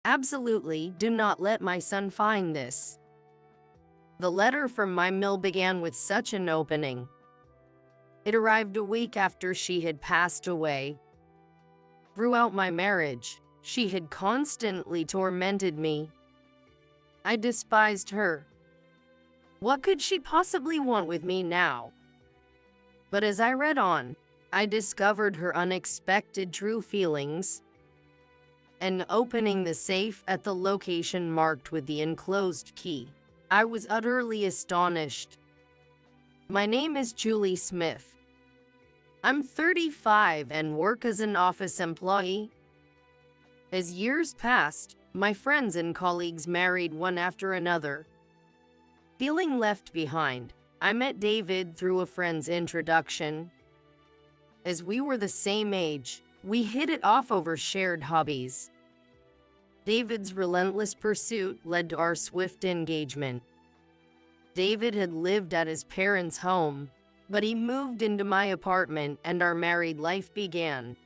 Absolutely, do not let my son find this. The letter from my mill began with such an opening. It arrived a week after she had passed away. Throughout my marriage, she had constantly tormented me. I despised her. What could she possibly want with me now? But as I read on, I discovered her unexpected true feelings. And opening the safe at the location marked with the enclosed key, I was utterly astonished. My name is Julie Smith. I'm 35 and work as an office employee. As years passed, my friends and colleagues married one after another. Feeling left behind, I met David through a friend's introduction. As we were the same age, we hit it off over shared hobbies. David's relentless pursuit led to our swift engagement. David had lived at his parents' home, but he moved into my apartment and our married life began.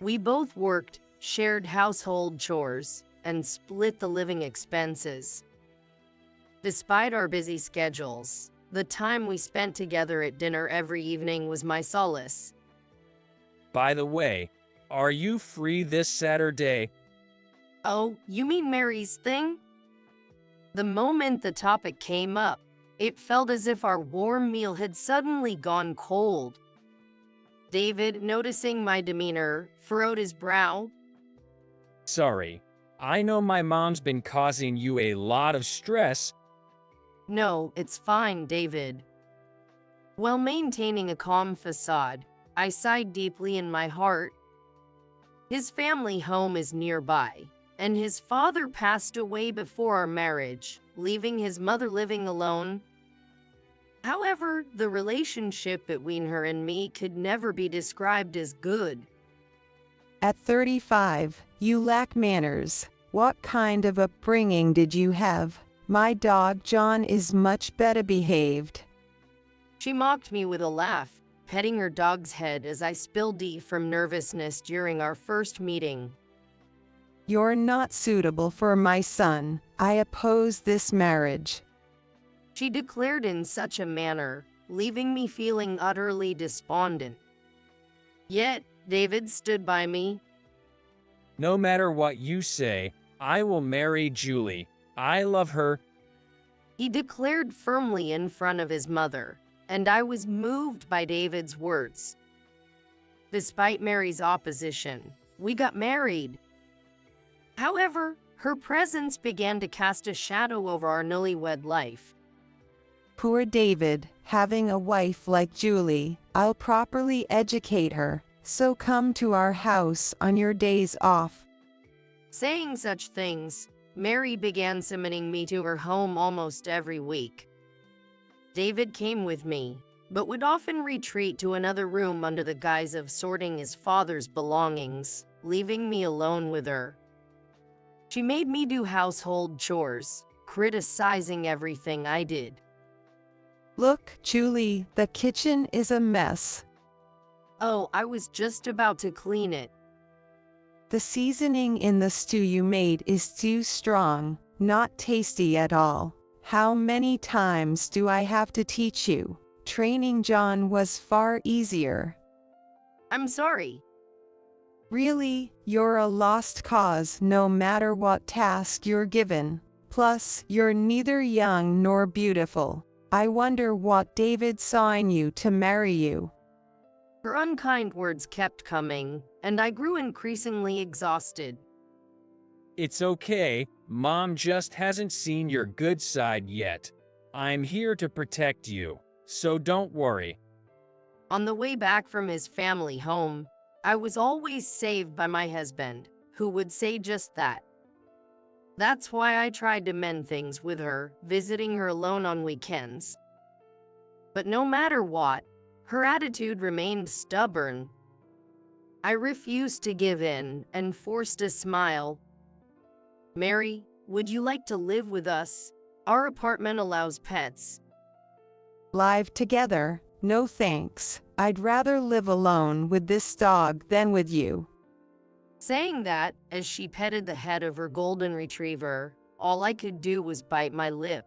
We both worked, shared household chores, and split the living expenses. Despite our busy schedules, the time we spent together at dinner every evening was my solace. By the way, are you free this Saturday? Oh, you mean Mary's thing? The moment the topic came up, it felt as if our warm meal had suddenly gone cold. David, noticing my demeanor, furrowed his brow. Sorry, I know my mom's been causing you a lot of stress. No, it's fine, David. While maintaining a calm facade, I sighed deeply in my heart. His family home is nearby, and his father passed away before our marriage, leaving his mother living alone. However, the relationship between her and me could never be described as good. At 35, you lack manners. What kind of upbringing did you have? My dog John is much better behaved. She mocked me with a laugh, petting her dog's head as I spilled tea from nervousness during our first meeting. You're not suitable for my son. I oppose this marriage. She declared in such a manner, leaving me feeling utterly despondent. Yet, David stood by me. No matter what you say, I will marry Julie. I love her. He declared firmly in front of his mother, and I was moved by David's words. Despite Mary's opposition, we got married. However, her presence began to cast a shadow over our newlywed life. Poor David, having a wife like Julie. I'll properly educate her, so come to our house on your days off. Saying such things, Mary began summoning me to her home almost every week. David came with me, but would often retreat to another room under the guise of sorting his father's belongings, leaving me alone with her. She made me do household chores, criticizing everything I did. Look, Julie, the kitchen is a mess. Oh, I was just about to clean it. The seasoning in the stew you made is too strong, not tasty at all. How many times do I have to teach you? Training John was far easier. I'm sorry. Really, you're a lost cause no matter what task you're given. Plus, you're neither young nor beautiful. I wonder what David saw in you to marry you. Her unkind words kept coming, and I grew increasingly exhausted. It's okay, Mom just hasn't seen your good side yet. I'm here to protect you, so don't worry. On the way back from his family home, I was always saved by my husband, who would say just that. That's why I tried to mend things with her, visiting her alone on weekends. But no matter what, her attitude remained stubborn. I refused to give in and forced a smile. Mary, would you like to live with us? Our apartment allows pets. Live together? No thanks. I'd rather live alone with this dog than with you. Saying that, as she petted the head of her golden retriever, all I could do was bite my lip.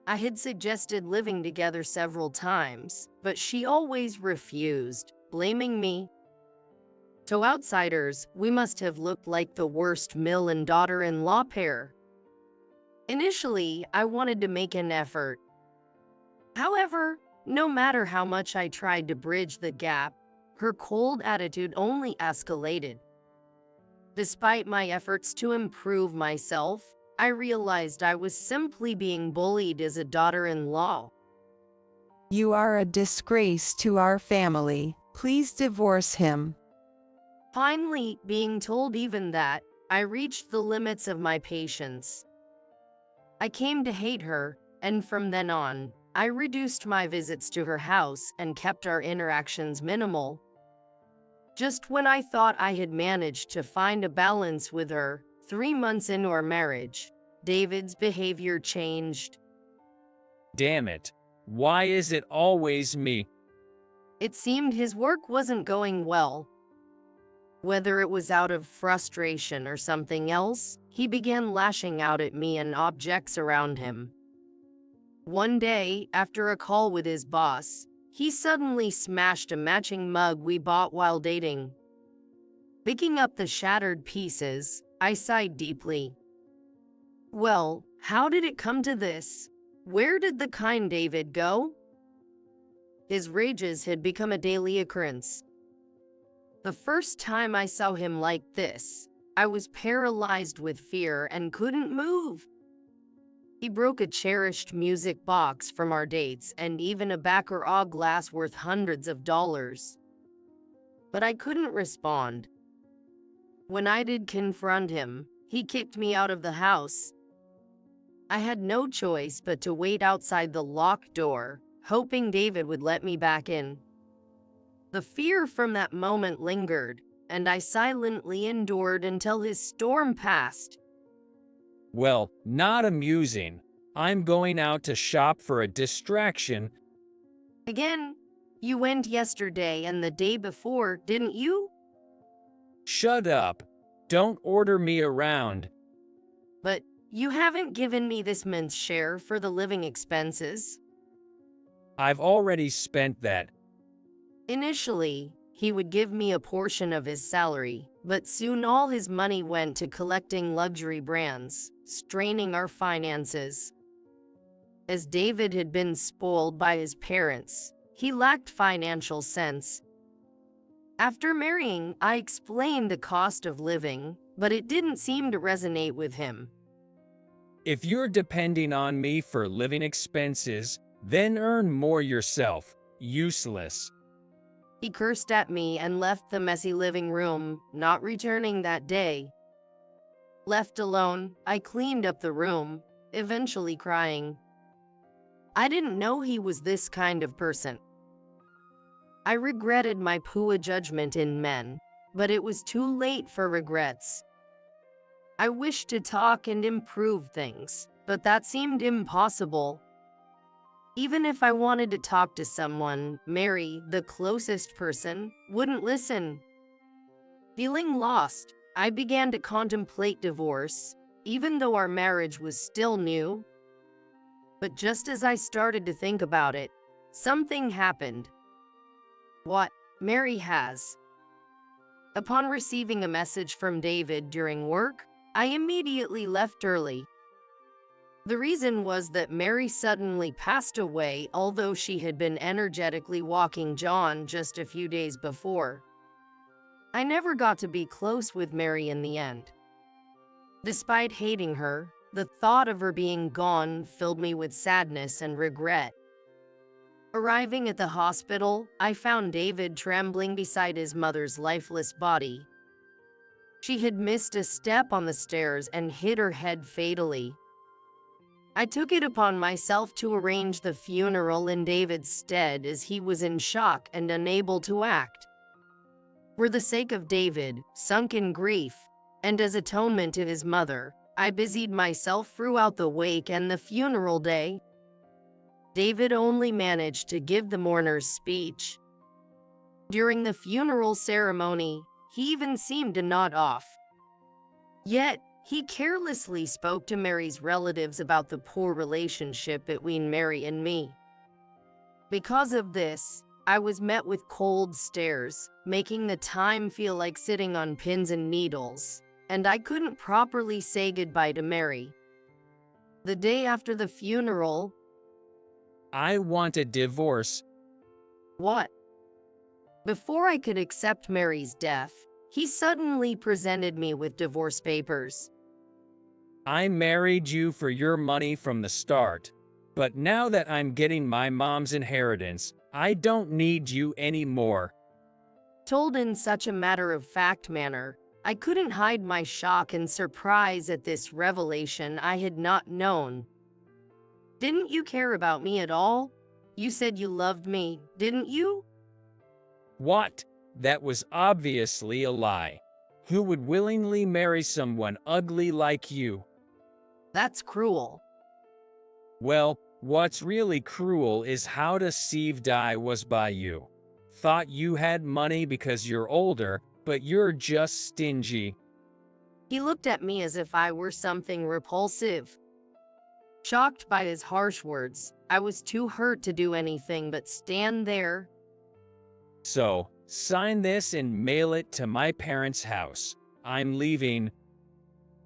I had suggested living together several times, but she always refused, blaming me. To outsiders, we must have looked like the worst mill and daughter-in-law pair. Initially, I wanted to make an effort. However, no matter how much I tried to bridge the gap, her cold attitude only escalated. Despite my efforts to improve myself, I realized I was simply being bullied as a daughter-in-law. You are a disgrace to our family. Please divorce him. Finally, being told even that, I reached the limits of my patience. I came to hate her, and from then on, I reduced my visits to her house and kept our interactions minimal. Just when I thought I had managed to find a balance with her, 3 months into our marriage, David's behavior changed. Damn it. Why is it always me? It seemed his work wasn't going well. Whether it was out of frustration or something else, he began lashing out at me and objects around him. One day, after a call with his boss, he suddenly smashed a matching mug we bought while dating. Picking up the shattered pieces, I sighed deeply. Well, how did it come to this? Where did the kind David go? His rages had become a daily occurrence. The first time I saw him like this, I was paralyzed with fear and couldn't move. He broke a cherished music box from our dates and even a Baccarat glass worth hundreds of dollars. But I couldn't respond. When I did confront him, he kicked me out of the house. I had no choice but to wait outside the locked door, hoping David would let me back in. The fear from that moment lingered, and I silently endured until his storm passed. Well, not amusing. I'm going out to shop for a distraction. Again, you went yesterday and the day before, didn't you? Shut up. Don't order me around. But you haven't given me this month's share for the living expenses. I've already spent that. Initially, he would give me a portion of his salary, but soon all his money went to collecting luxury brands, straining our finances. As David had been spoiled by his parents, he lacked financial sense. After marrying, I explained the cost of living, but it didn't seem to resonate with him. If you're depending on me for living expenses, then earn more yourself. Useless. He cursed at me and left the messy living room, not returning that day. Left alone, I cleaned up the room, eventually crying. I didn't know he was this kind of person. I regretted my poor judgment in men, but it was too late for regrets. I wished to talk and improve things, but that seemed impossible. Even if I wanted to talk to someone, Mary, the closest person, wouldn't listen. Feeling lost, I began to contemplate divorce, even though our marriage was still new. But just as I started to think about it, something happened. What? Mary has. Upon receiving a message from David during work, I immediately left early. The reason was that Mary suddenly passed away, although she had been energetically walking John just a few days before. I never got to be close with Mary in the end. Despite hating her, the thought of her being gone filled me with sadness and regret. Arriving at the hospital, I found David trembling beside his mother's lifeless body. She had missed a step on the stairs and hit her head fatally. I took it upon myself to arrange the funeral in David's stead as he was in shock and unable to act. For the sake of David, sunk in grief, and as atonement to his mother, I busied myself throughout the wake and the funeral day. David only managed to give the mourner's speech. During the funeral ceremony, He even seemed to nod off. Yet, he carelessly spoke to Mary's relatives about the poor relationship between Mary and me. Because of this, I was met with cold stares, making the time feel like sitting on pins and needles, and I couldn't properly say goodbye to Mary. The day after the funeral. I want a divorce. What? Before I could accept Mary's death, he suddenly presented me with divorce papers. I married you for your money from the start. But now that I'm getting my mom's inheritance, I don't need you anymore. Told in such a matter-of-fact manner, I couldn't hide my shock and surprise at this revelation I had not known. Didn't you care about me at all? You said you loved me, didn't you? What? That was obviously a lie. Who would willingly marry someone ugly like you? That's cruel. Well, what's really cruel is how deceived I was by you. Thought you had money because you're older, but you're just stingy. He looked at me as if I were something repulsive. Shocked by his harsh words, I was too hurt to do anything but stand there. So, sign this and mail it to my parents' house. I'm leaving.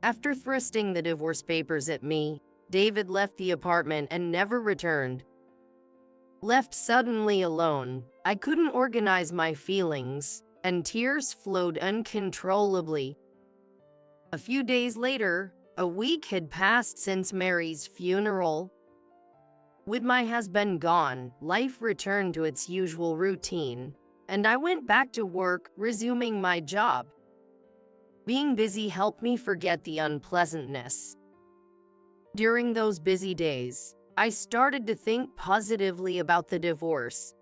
After thrusting the divorce papers at me, David left the apartment and never returned. Left suddenly alone, I couldn't organize my feelings, and tears flowed uncontrollably. A few days later, a week had passed since Mary's funeral. With my husband gone, life returned to its usual routine, and I went back to work, resuming my job. Being busy helped me forget the unpleasantness. During those busy days, I started to think positively about the divorce.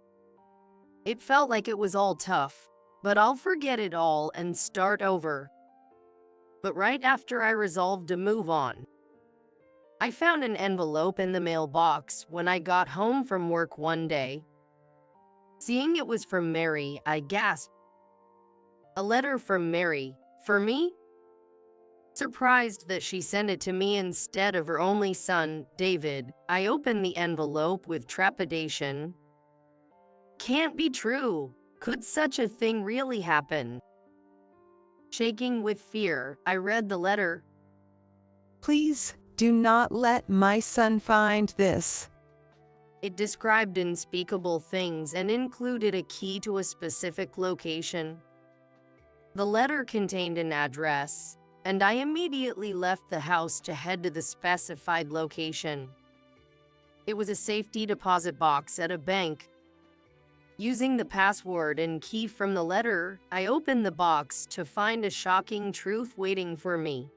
It felt like it was all tough, but I'll forget it all and start over. But right after I resolved to move on, I found an envelope in the mailbox when I got home from work one day. Seeing it was from Mary, I gasped. A letter from Mary, for me? Surprised that she sent it to me instead of her only son, David, I opened the envelope with trepidation. Can't be true. Could such a thing really happen? Shaking with fear, I read the letter. Please do not let my son find this. It described unspeakable things and included a key to a specific location. The letter contained an address, and I immediately left the house to head to the specified location. It was a safety deposit box at a bank. Using the password and key from the letter, I opened the box to find a shocking truth waiting for me.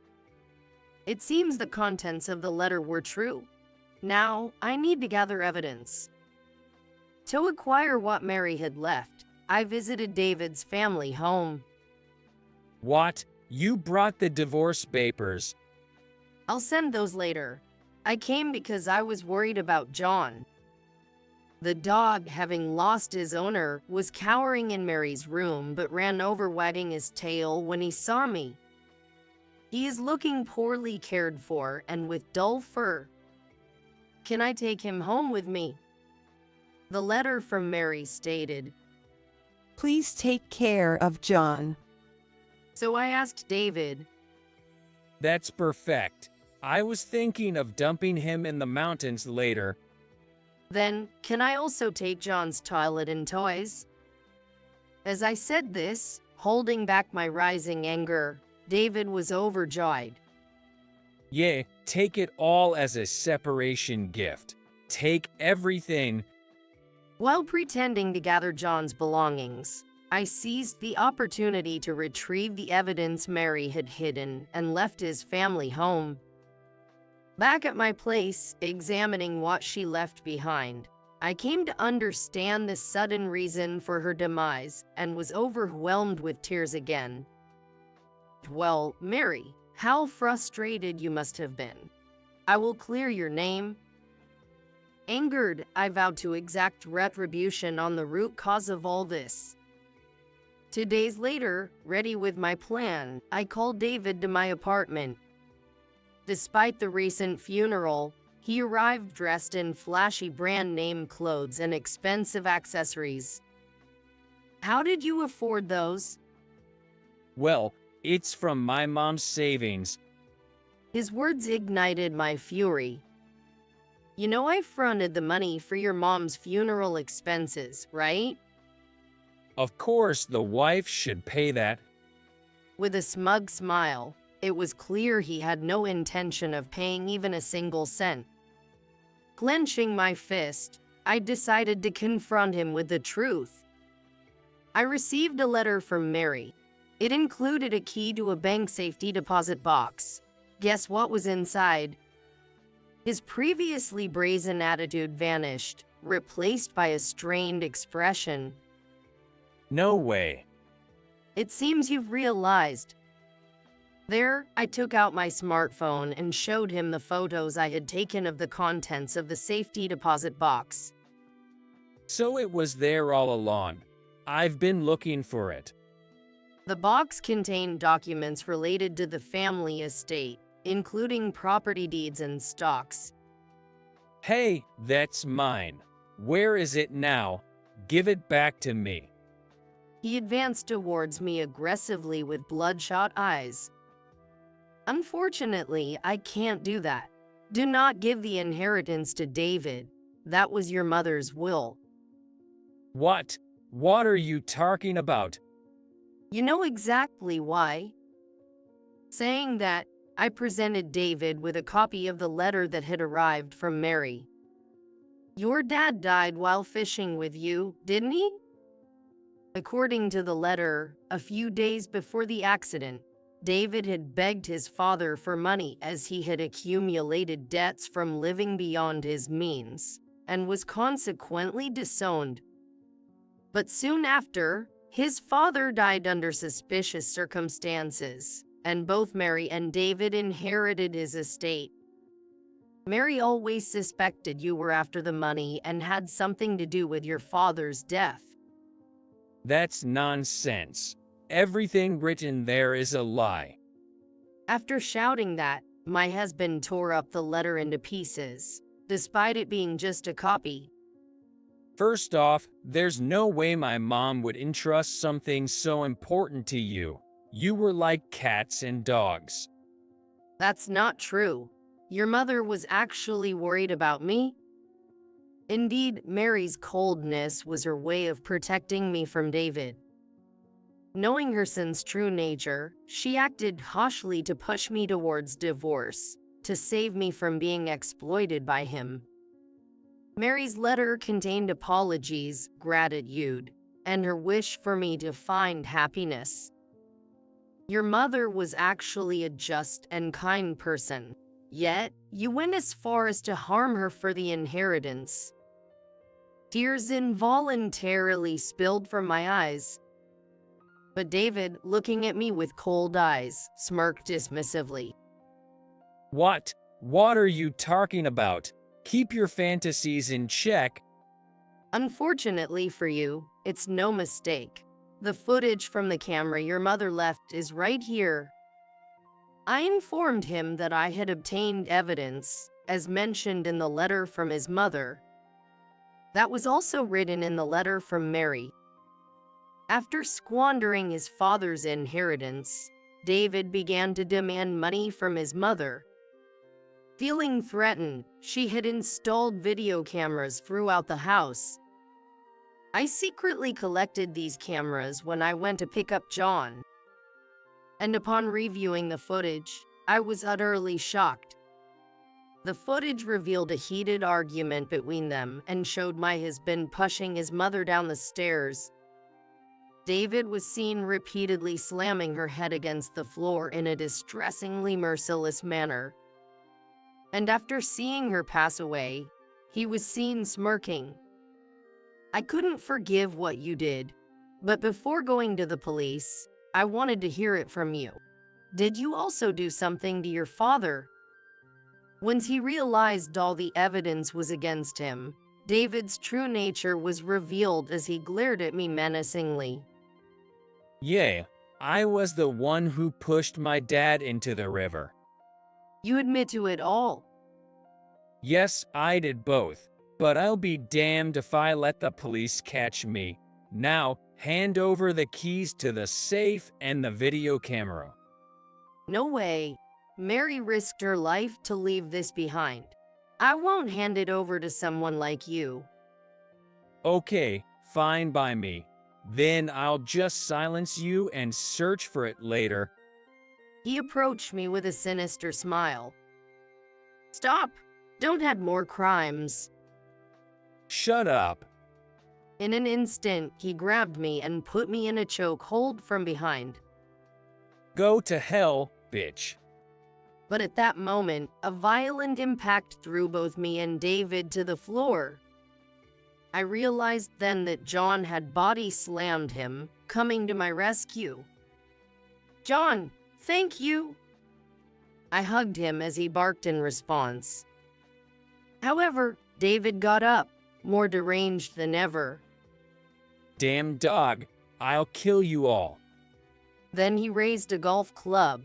It seems the contents of the letter were true. Now, I need to gather evidence. To acquire what Mary had left, I visited David's family home. What? You brought the divorce papers? I'll send those later. I came because I was worried about John. The dog, having lost his owner, was cowering in Mary's room but ran over wagging his tail when he saw me. He is looking poorly cared for and with dull fur. Can I take him home with me? The letter from Mary stated, Please take care of John. So I asked David. That's perfect. I was thinking of dumping him in the mountains later. Then, can I also take John's toilet and toys? As I said this, holding back my rising anger, David was overjoyed. Yeah, take it all as a separation gift. Take everything. While pretending to gather John's belongings, I seized the opportunity to retrieve the evidence Mary had hidden and left his family home. Back at my place, examining what she left behind, I came to understand the sudden reason for her demise and was overwhelmed with tears again. Well, Mary, how frustrated you must have been. I will clear your name. Angered, I vowed to exact retribution on the root cause of all this. 2 days later, ready with my plan, I called David to my apartment. Despite the recent funeral, he arrived dressed in flashy brand name clothes and expensive accessories. How did you afford those? Well, it's from my mom's savings. His words ignited my fury. You know I fronted the money for your mom's funeral expenses, right? Of course, the wife should pay that. With a smug smile, it was clear he had no intention of paying even a single cent. Clenching my fist, I decided to confront him with the truth. I received a letter from Mary. It included a key to a bank safety deposit box. Guess what was inside? His previously brazen attitude vanished, replaced by a strained expression. No way. It seems you've realized. There, I took out my smartphone and showed him the photos I had taken of the contents of the safety deposit box. So it was there all along. I've been looking for it. The box contained documents related to the family estate, including property deeds and stocks. Hey, that's mine. Where is it now? Give it back to me. He advanced towards me aggressively with bloodshot eyes. Unfortunately, I can't do that. Do not give the inheritance to David. That was your mother's will. What? What are you talking about? You know exactly why. Saying that, I presented David with a copy of the letter that had arrived from Mary. Your dad died while fishing with you, didn't he? According to the letter, a few days before the accident, David had begged his father for money as he had accumulated debts from living beyond his means, and was consequently disowned. But soon after, his father died under suspicious circumstances, and both Mary and David inherited his estate. Mary always suspected you were after the money and had something to do with your father's death. That's nonsense. Everything written there is a lie. After shouting that, my husband tore up the letter into pieces, despite it being just a copy. First off, there's no way my mom would entrust something so important to you. You were like cats and dogs. That's not true. Your mother was actually worried about me. Indeed, Mary's coldness was her way of protecting me from David. Knowing her son's true nature, she acted harshly to push me towards divorce, to save me from being exploited by him. Mary's letter contained apologies, gratitude, and her wish for me to find happiness. Your mother was actually a just and kind person, yet you went as far as to harm her for the inheritance. Tears involuntarily spilled from my eyes. But David, looking at me with cold eyes, smirked dismissively. What? What are you talking about? Keep your fantasies in check. Unfortunately for you, it's no mistake. The footage from the camera your mother left is right here. I informed him that I had obtained evidence, as mentioned in the letter from his mother. That was also written in the letter from Mary. After squandering his father's inheritance, David began to demand money from his mother. Feeling threatened, she had installed video cameras throughout the house. I secretly collected these cameras when I went to pick up John. And upon reviewing the footage, I was utterly shocked. The footage revealed a heated argument between them and showed my husband pushing his mother down the stairs. David was seen repeatedly slamming her head against the floor in a distressingly merciless manner. And after seeing her pass away, he was seen smirking. I couldn't forgive what you did, but before going to the police, I wanted to hear it from you. Did you also do something to your father? Once he realized all the evidence was against him, David's true nature was revealed as he glared at me menacingly. Yeah, I was the one who pushed my dad into the river. You admit to it all. Yes, I did both, but I'll be damned if I let the police catch me. Now, hand over the keys to the safe and the video camera. No way. Mary risked her life to leave this behind. I won't hand it over to someone like you. Okay, fine by me. Then I'll just silence you and search for it later. He approached me with a sinister smile. Stop! Don't add more crimes. Shut up. In an instant, he grabbed me and put me in a chokehold from behind. Go to hell, bitch. But at that moment, a violent impact threw both me and David to the floor. I realized then that John had body slammed him, coming to my rescue. John, thank you. I hugged him as he barked in response. However, David got up, more deranged than ever. Damn dog, I'll kill you all. Then he raised a golf club.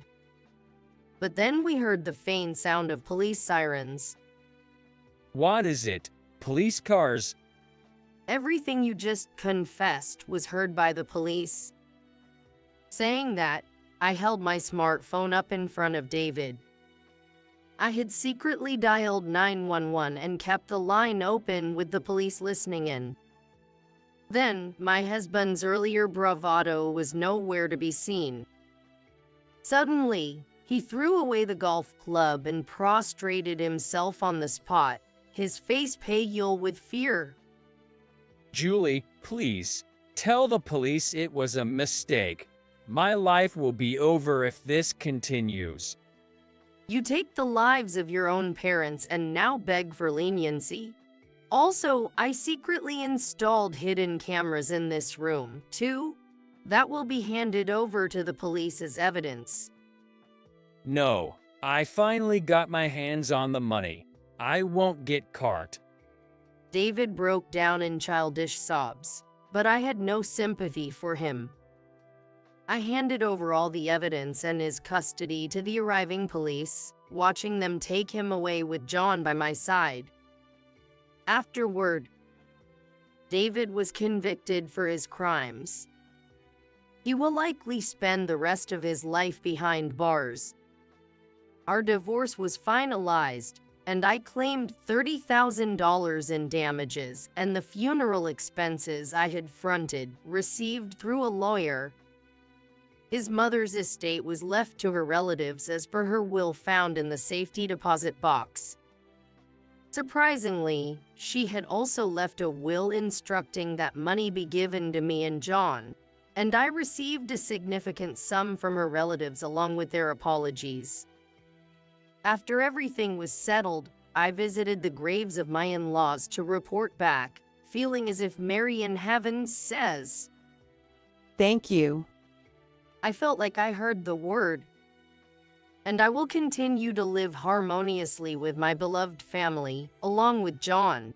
But then we heard the faint sound of police sirens. What is it? Police cars? Everything you just confessed was heard by the police. Saying that, I held my smartphone up in front of David. I had secretly dialed 911 and kept the line open with the police listening in. Then, my husband's earlier bravado was nowhere to be seen. Suddenly, he threw away the golf club and prostrated himself on the spot, his face pale with fear. Julie, please, tell the police it was a mistake. My life will be over if this continues. You take the lives of your own parents and now beg for leniency. Also, I secretly installed hidden cameras in this room, too. That will be handed over to the police as evidence. No, I finally got my hands on the money. I won't get caught. David broke down in childish sobs, but I had no sympathy for him. I handed over all the evidence and his custody to the arriving police, watching them take him away with John by my side. Afterward, David was convicted for his crimes. He will likely spend the rest of his life behind bars. Our divorce was finalized, and I claimed $30,000 in damages and the funeral expenses I had fronted, received through a lawyer. His mother's estate was left to her relatives as per her will found in the safety deposit box. Surprisingly, she had also left a will instructing that money be given to me and John, and I received a significant sum from her relatives along with their apologies. After everything was settled, I visited the graves of my in-laws to report back, feeling as if Mary in heaven says, Thank you. I felt like I heard the word. And I will continue to live harmoniously with my beloved family, along with John.